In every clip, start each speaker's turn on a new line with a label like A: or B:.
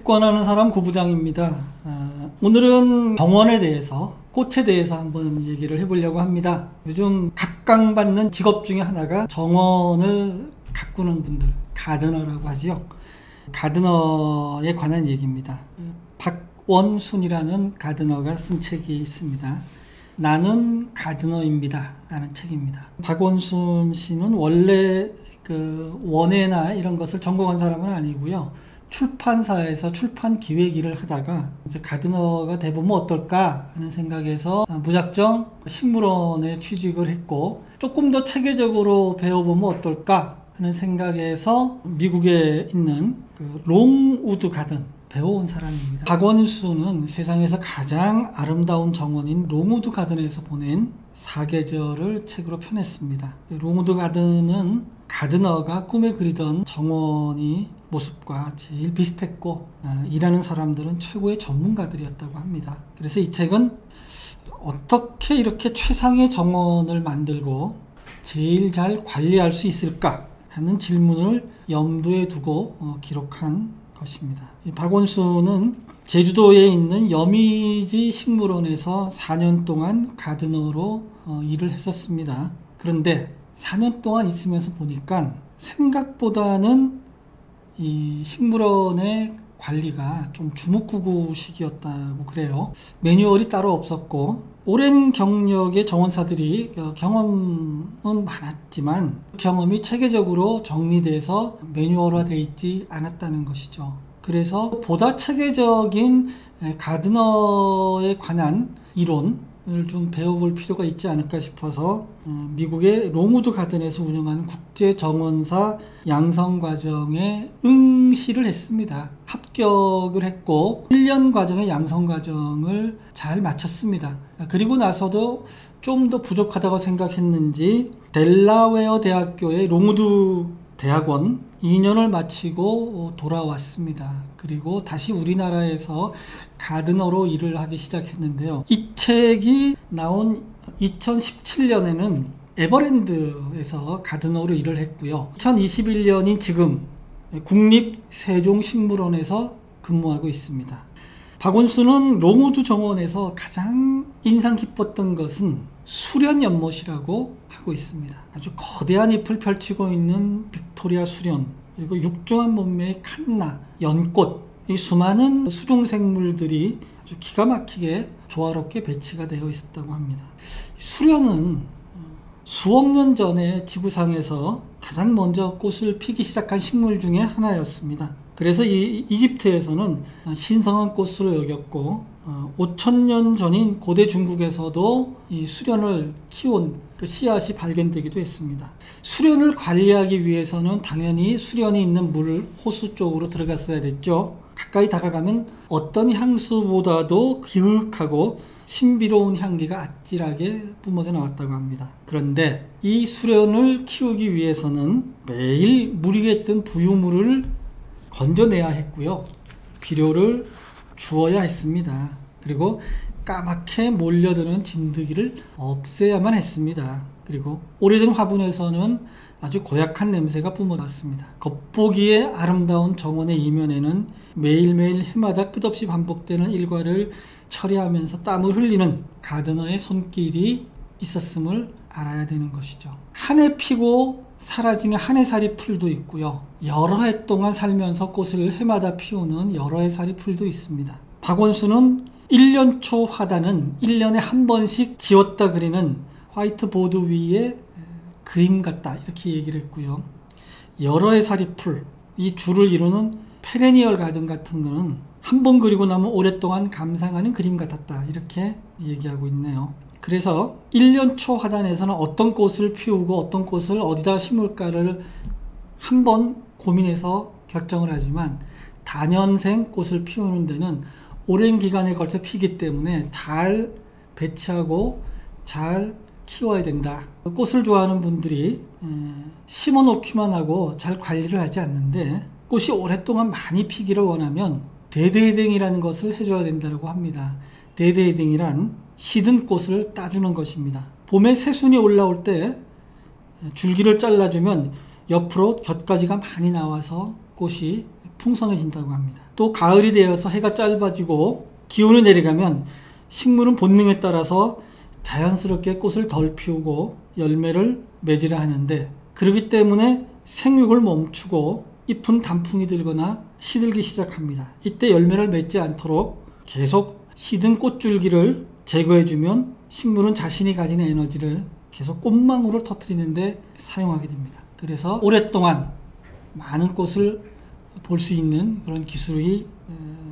A: 채권하는 사람 고부장입니다. 오늘은 정원에 대해서, 꽃에 대해서 한번 얘기를 해보려고 합니다. 요즘 각광받는 직업 중에 하나가 정원을 가꾸는 분들, 가드너라고 하죠. 가드너에 관한 얘기입니다. 박원순이라는 가드너가 쓴 책이 있습니다. 나는 가드너입니다 라는 책입니다. 박원순 씨는 원래 원예나 이런 것을 전공한 사람은 아니고요. 출판사에서 출판 기획일을 하다가 이제 가드너가 돼보면 어떨까 하는 생각에서 무작정 식물원에 취직을 했고, 조금 더 체계적으로 배워보면 어떨까 하는 생각에서 미국에 있는 롱우드 가든 배워온 사람입니다. 박원순은 세상에서 가장 아름다운 정원인 롱우드 가든에서 보낸 사계절을 책으로 펴냈습니다. 롱우드 가든은 가드너가 꿈에 그리던 정원이 모습과 제일 비슷했고, 일하는 사람들은 최고의 전문가들이었다고 합니다. 그래서 이 책은 어떻게 이렇게 최상의 정원을 만들고 제일 잘 관리할 수 있을까 하는 질문을 염두에 두고 기록한 것입니다. 박원순은 제주도에 있는 여미지 식물원에서 4년 동안 가드너로 일을 했었습니다. 그런데 4년 동안 있으면서 보니까 생각보다는 이 식물원의 관리가 좀 주먹구구식이었다고 그래요. 매뉴얼이 따로 없었고, 오랜 경력의 정원사들이 경험은 많았지만 경험이 체계적으로 정리돼서 매뉴얼화되어 있지 않았다는 것이죠. 그래서 보다 체계적인 가드너에 관한 이론을 좀 배워볼 필요가 있지 않을까 싶어서 미국의 롱우드 가든에서 운영하는 국제정원사 양성과정에 응시를 했습니다. 합격을 했고 1년 과정의 양성과정을 잘 마쳤습니다. 그리고 나서도 좀 더 부족하다고 생각했는지 델라웨어 대학교의 롱우드 대학원 2년을 마치고 돌아왔습니다. 그리고 다시 우리나라에서 가드너로 일을 하기 시작했는데요. 이 책이 나온 2017년에는 에버랜드에서 가드너로 일을 했고요. 2021년인 지금 국립세종식물원에서 근무하고 있습니다. 박원순은 롱우드 정원에서 가장 인상 깊었던 것은 수련연못이라고 하고 있습니다. 아주 거대한 잎을 펼치고 있는 빅토리아 수련, 그리고 육중한 몸매의 칸나, 연꽃, 이 수많은 수중생물들이 아주 기가 막히게 조화롭게 배치가 되어 있었다고 합니다. 수련은 수억 년 전에 지구상에서 가장 먼저 꽃을 피기 시작한 식물 중에 하나였습니다. 그래서 이 이집트에서는 신성한 꽃으로 여겼고 5,000년 전인 고대 중국에서도 이 수련을 키운 그 씨앗이 발견되기도 했습니다. 수련을 관리하기 위해서는 당연히 수련이 있는 물 호수 쪽으로 들어갔어야 됐죠. 가까이 다가가면 어떤 향수보다도 기흑하고 신비로운 향기가 아찔하게 뿜어져 나왔다고 합니다. 그런데 이 수련을 키우기 위해서는 매일 물 위에 뜬 부유물을 건져내야 했고요. 비료를 주어야 했습니다. 그리고 까맣게 몰려드는 진드기를 없애야만 했습니다. 그리고 오래된 화분에서는 아주 고약한 냄새가 뿜어났습니다. 겉보기에 아름다운 정원의 이면에는 매일매일 해마다 끝없이 반복되는 일과를 처리하면서 땀을 흘리는 가드너의 손길이 있었음을 알아야 되는 것이죠. 한 해 피고 사라지는 한 해살이 풀도 있고요. 여러 해 동안 살면서 꽃을 해마다 피우는 여러 해살이 풀도 있습니다. 박원순은 1년 초 화단은 1년에 한 번씩 지웠다 그리는 화이트보드 위에 그림 같다 이렇게 얘기를 했고요. 여러 해살이 풀, 이 줄을 이루는 페레니얼 가든 같은 거는 한 번 그리고 나면 오랫동안 감상하는 그림 같았다 이렇게 얘기하고 있네요. 그래서 1년 초 화단에서는 어떤 꽃을 피우고 어떤 꽃을 어디다 심을까를 한번 고민해서 결정을 하지만 다년생 꽃을 피우는 데는 오랜 기간에 걸쳐 피기 때문에 잘 배치하고 잘 키워야 된다. 꽃을 좋아하는 분들이 심어 놓기만 하고 잘 관리를 하지 않는데 꽃이 오랫동안 많이 피기를 원하면 데드헤딩이라는 것을 해줘야 된다고 합니다. 데드헤딩이란 시든 꽃을 따주는 것입니다. 봄에 새순이 올라올 때 줄기를 잘라주면 옆으로 곁가지가 많이 나와서 꽃이 풍성해진다고 합니다. 또 가을이 되어서 해가 짧아지고 기온이 내려가면 식물은 본능에 따라서 자연스럽게 꽃을 덜 피우고 열매를 맺으려 하는데, 그렇기 때문에 생육을 멈추고 잎은 단풍이 들거나 시들기 시작합니다. 이때 열매를 맺지 않도록 계속 시든 꽃줄기를 제거해주면 식물은 자신이 가진 에너지를 계속 꽃망울을 터뜨리는데 사용하게 됩니다. 그래서 오랫동안 많은 꽃을 볼 수 있는 그런 기술이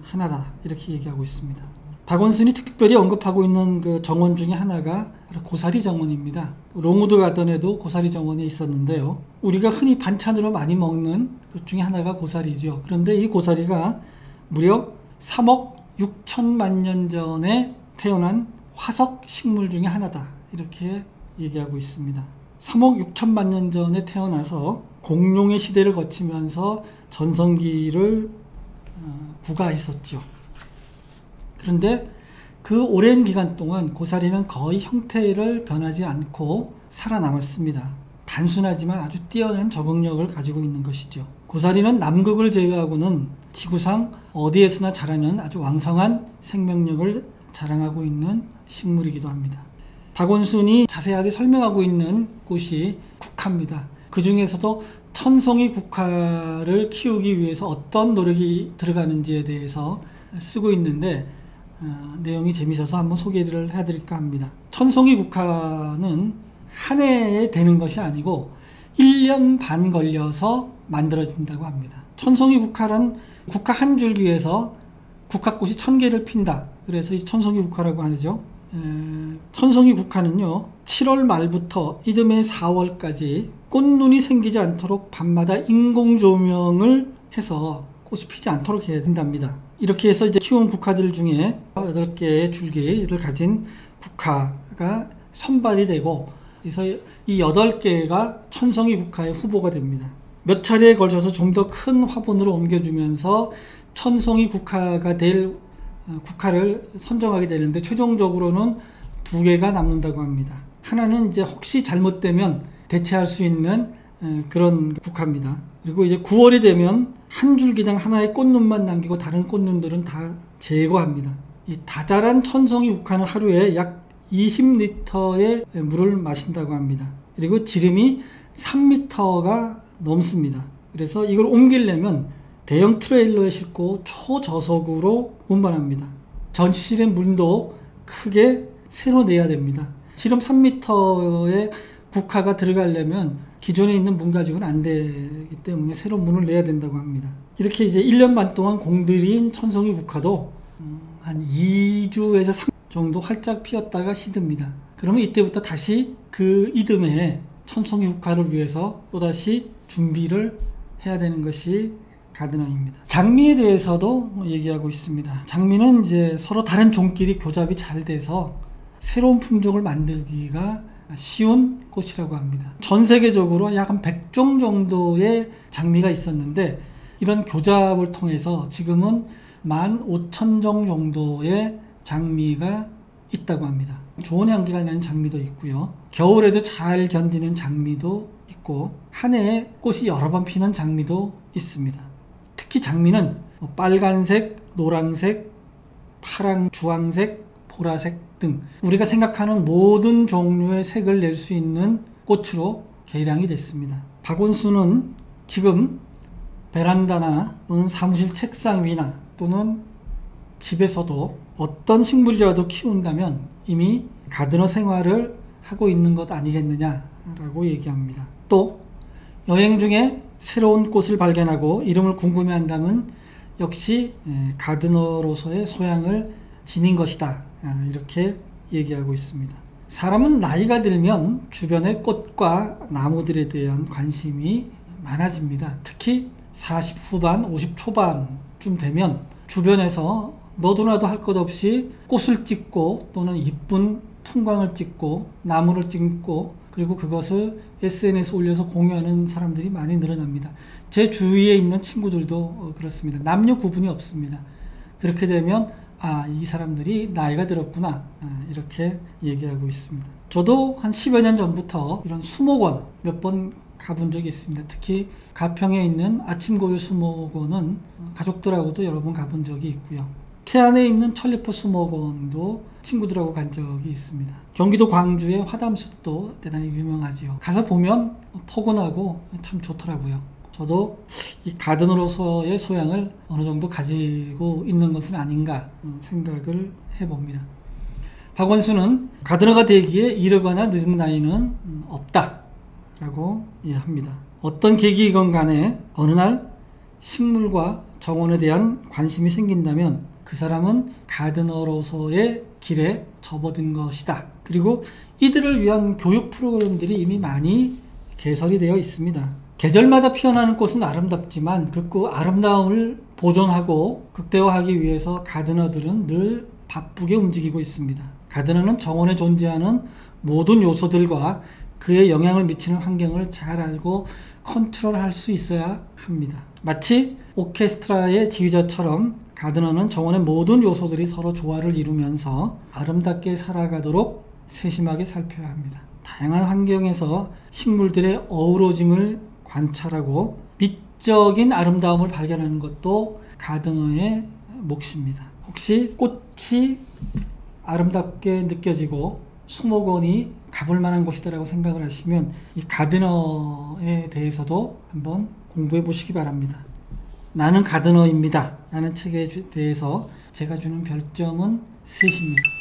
A: 하나다, 이렇게 얘기하고 있습니다. 박원순이 특별히 언급하고 있는 그 정원 중에 하나가 바로 고사리 정원입니다. 롱우드 가든에도 고사리 정원이 있었는데요. 우리가 흔히 반찬으로 많이 먹는 것 중에 하나가 고사리죠. 그런데 이 고사리가 무려 3억 6천만 년 전에 태어난 화석 식물 중에 하나다, 이렇게 얘기하고 있습니다. 3억 6천만 년 전에 태어나서 공룡의 시대를 거치면서 전성기를 구가했었죠. 그런데 그 오랜 기간 동안 고사리는 거의 형태를 변하지 않고 살아남았습니다. 단순하지만 아주 뛰어난 적응력을 가지고 있는 것이죠. 고사리는 남극을 제외하고는 지구상 어디에서나 자라는 아주 왕성한 생명력을 자랑하고 있는 식물이기도 합니다. 박원순이 자세하게 설명하고 있는 곳이 국화입니다. 그 중에서도 천송이 국화를 키우기 위해서 어떤 노력이 들어가는지에 대해서 쓰고 있는데, 내용이 재미있어서 한번 소개를 해드릴까 합니다. 천송이 국화는 한 해에 되는 것이 아니고 1년 반 걸려서 만들어진다고 합니다. 천송이 국화란 국화 한 줄기에서 국화꽃이 1000개를 핀다, 그래서 이 천송이 국화라고 하죠. 천송이 국화는요, 7월 말부터 이듬해 4월까지 꽃눈이 생기지 않도록 밤마다 인공 조명을 해서 꽃이 피지 않도록 해야 된답니다. 이렇게 해서 이제 키운 국화들 중에 8개의 줄기를 가진 국화가 선발이 되고, 그래서 이 8개가 천송이 국화의 후보가 됩니다. 몇 차례에 걸쳐서 좀 더 큰 화분으로 옮겨주면서 천송이 국화가 될 국화를 선정하게 되는데, 최종적으로는 2개가 남는다고 합니다. 하나는 이제 혹시 잘못되면 대체할 수 있는 그런 국화입니다. 그리고 이제 9월이 되면 한 줄기당 하나의 꽃눈만 남기고 다른 꽃눈들은 다 제거합니다. 이 다 자란 천송이 국화는 하루에 약 20리터의 물을 마신다고 합니다. 그리고 지름이 3m가 넘습니다. 그래서 이걸 옮기려면 대형 트레일러에 싣고 초저속으로 운반합니다. 전시실의 문도 크게 새로 내야 됩니다. 지름 3m의 국화가 들어가려면 기존에 있는 문 가지고는 안 되기 때문에 새로 문을 내야 된다고 합니다. 이렇게 이제 1년 반 동안 공들인 천송이 국화도 한 2주에서 3주 정도 활짝 피었다가 시듭니다. 그러면 이때부터 다시 그 이듬해 천송이 국화를 위해서 또다시 준비를 해야 되는 것이 가드너입니다. 장미에 대해서도 얘기하고 있습니다. 장미는 이제 서로 다른 종끼리 교잡이 잘 돼서 새로운 품종을 만들기가 쉬운 꽃이라고 합니다. 전 세계적으로 약 한 100종 정도의 장미가 있었는데, 이런 교잡을 통해서 지금은 15,000종 정도의 장미가 있다고 합니다. 좋은 향기가 나는 장미도 있고요. 겨울에도 잘 견디는 장미도 있고, 한 해에 꽃이 여러 번 피는 장미도 있습니다. 특히 장미는 빨간색, 노란색, 파랑, 주황색, 보라색 등 우리가 생각하는 모든 종류의 색을 낼 수 있는 꽃으로 개량이 됐습니다. 박원순은 지금 베란다나 또는 사무실 책상 위나 또는 집에서도 어떤 식물이라도 키운다면 이미 가드너 생활을 하고 있는 것 아니겠느냐라고 얘기합니다. 또 여행 중에 새로운 꽃을 발견하고 이름을 궁금해한다면 역시 가드너로서의 소양을 지닌 것이다, 이렇게 얘기하고 있습니다. 사람은 나이가 들면 주변의 꽃과 나무들에 대한 관심이 많아집니다. 특히 40 후반, 50 초반쯤 되면 주변에서 너도 나도 할 것 없이 꽃을 찍고 또는 이쁜 풍광을 찍고 나무를 찍고 그리고 그것을 SNS에 올려서 공유하는 사람들이 많이 늘어납니다. 제 주위에 있는 친구들도 그렇습니다. 남녀 구분이 없습니다. 그렇게 되면 이 사람들이 나이가 들었구나, 이렇게 얘기하고 있습니다. 저도 한 10여 년 전부터 이런 수목원 몇 번 가본 적이 있습니다. 특히 가평에 있는 아침고요 수목원은 가족들하고도 여러 번 가본 적이 있고요. 태안에 있는 천리포 수목원도 친구들하고 간 적이 있습니다. 경기도 광주의 화담숲도 대단히 유명하지요. 가서 보면 포근하고 참 좋더라고요. 저도 이 가든으로서의 소양을 어느 정도 가지고 있는 것은 아닌가 생각을 해봅니다. 박원순은 가드너가 되기에 이르거나 늦은 나이는 없다 라고 합니다. 어떤 계기이건 간에 어느 날 식물과 정원에 대한 관심이 생긴다면 그 사람은 가드너로서의 길에 접어든 것이다. 그리고 이들을 위한 교육 프로그램들이 이미 많이 개설이 되어 있습니다. 계절마다 피어나는 꽃은 아름답지만 그 아름다움을 보존하고 극대화하기 위해서 가드너들은 늘 바쁘게 움직이고 있습니다. 가드너는 정원에 존재하는 모든 요소들과 그에 영향을 미치는 환경을 잘 알고 컨트롤할 수 있어야 합니다. 마치 오케스트라의 지휘자처럼 가드너는 정원의 모든 요소들이 서로 조화를 이루면서 아름답게 살아가도록 세심하게 살펴야 합니다. 다양한 환경에서 식물들의 어우러짐을 관찰하고 미적인 아름다움을 발견하는 것도 가드너의 몫입니다. 혹시 꽃이 아름답게 느껴지고 수목원이 가볼 만한 곳이다라고 생각을 하시면 이 가드너에 대해서도 한번 공부해 보시기 바랍니다. 나는 가드너입니다. 라는 책에 대해서 제가 주는 별점은 3입니다.